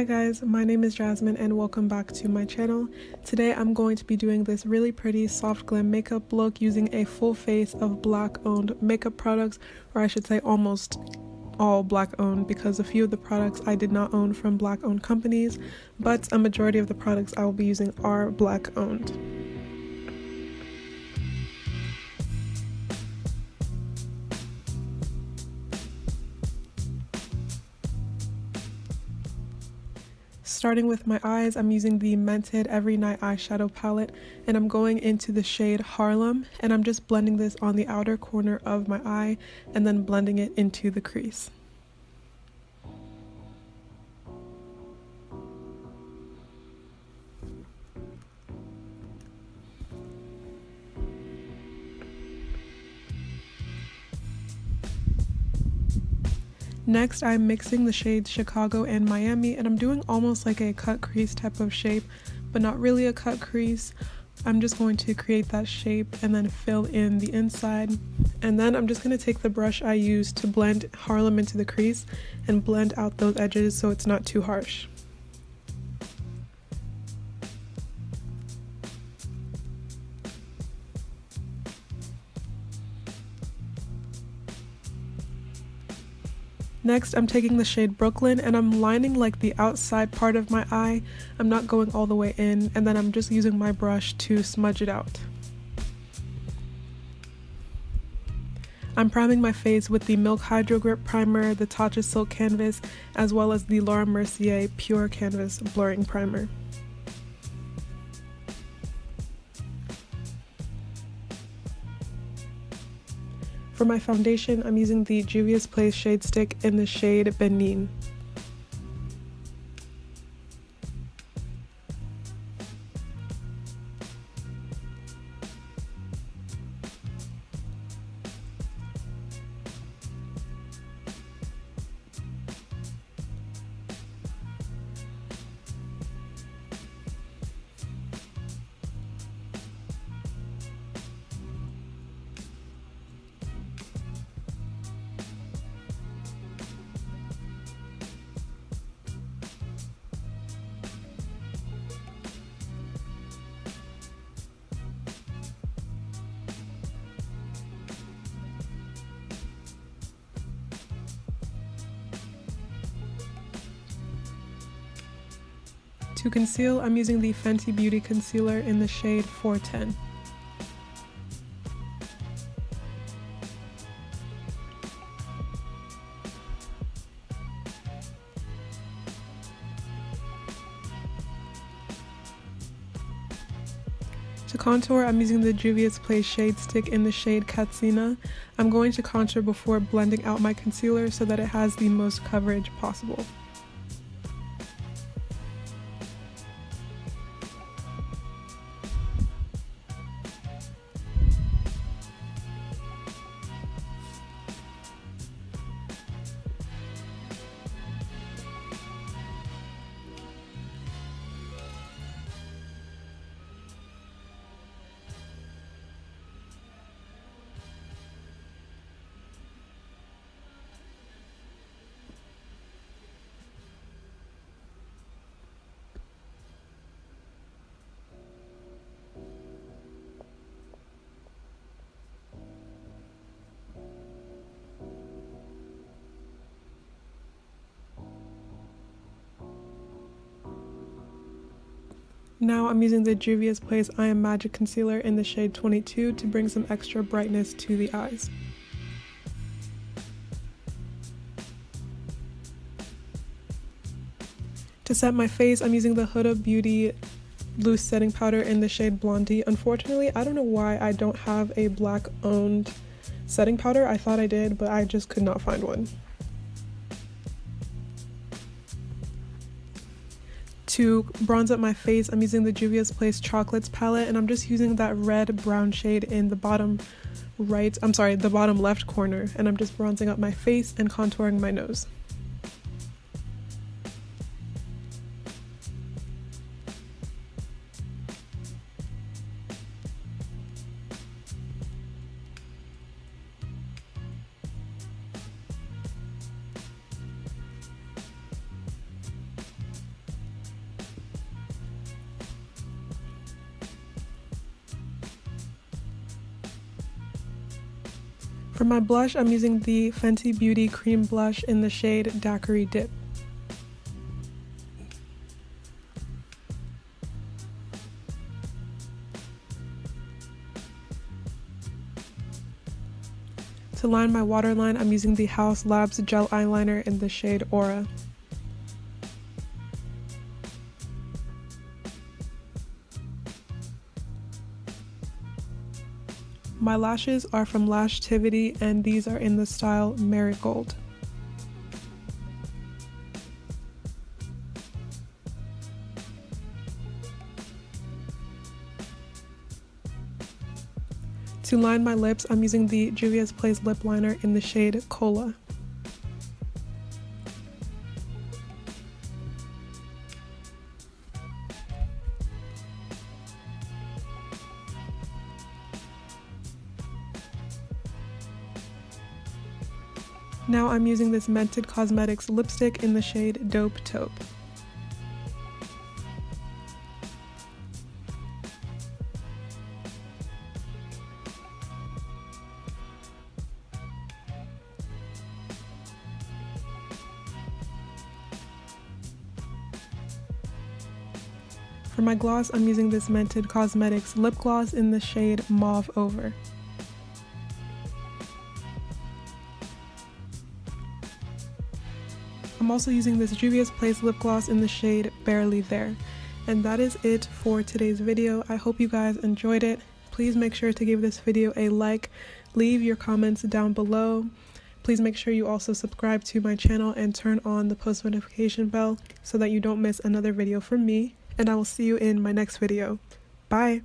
Hi guys, my name is Jasmine and welcome back to my channel. Today I'm going to be doing this really pretty soft glam makeup look using a full face of black owned makeup products, or I should say almost all black owned because a few of the products I did not own from black owned companies, but a majority of the products I will be using are black owned. Starting with my eyes, I'm using the Mented Every Night eyeshadow palette, and I'm going into the shade Harlem, and I'm just blending this on the outer corner of my eye and then blending it into the crease. Next, I'm mixing the shades Chicago and Miami, and I'm doing almost like a cut crease type of shape, but not really a cut crease. I'm just going to create that shape and then fill in the inside. And then I'm just going to take the brush I used to blend Harlem into the crease and blend out those edges so it's not too harsh. Next, I'm taking the shade Brooklyn and I'm lining like the outside part of my eye. I'm not going all the way in, and then I'm just using my brush to smudge it out. I'm priming my face with the Milk Hydro Grip Primer, the Tatcha Silk Canvas, as well as the Laura Mercier Pure Canvas Blurring Primer. For my foundation, I'm using the Juvia's Place Shade Stick in the shade Benin. To conceal, I'm using the Fenty Beauty Concealer in the shade 410. To contour, I'm using the Juvia's Place Shade Stick in the shade Katsina. I'm going to contour before blending out my concealer so that it has the most coverage possible. Now I'm using the Juvia's Place I Am Magic Concealer in the shade 22 to bring some extra brightness to the eyes. To set my face, I'm using the Huda Beauty Loose Setting Powder in the shade Blondie. Unfortunately, I don't know why I don't have a black owned setting powder. I thought I did, but I just could not find one. To bronze up my face, I'm using the Juvia's Place Chocolates palette, and I'm just using that red brown shade in the bottom left corner, and I'm just bronzing up my face and contouring my nose. For my blush, I'm using the Fenty Beauty Cream Blush in the shade Daiquiri Dip. To line my waterline, I'm using the Haus Labs Gel Eyeliner in the shade Aura. My lashes are from Lashtivity, and these are in the style Marigold. To line my lips, I'm using the Juvia's Place lip liner in the shade Cola. Now I'm using this Mented Cosmetics lipstick in the shade Dope Taupe. For my gloss, I'm using this Mented Cosmetics lip gloss in the shade Mauve Over. I'm also using this Juvia's Place lip gloss in the shade Barely There. And that is it for today's video. I hope you guys enjoyed it. Please make sure to give this video a like, leave your comments down below. Please make sure you also subscribe to my channel and turn on the post notification bell so that you don't miss another video from me. And I will see you in my next video. Bye!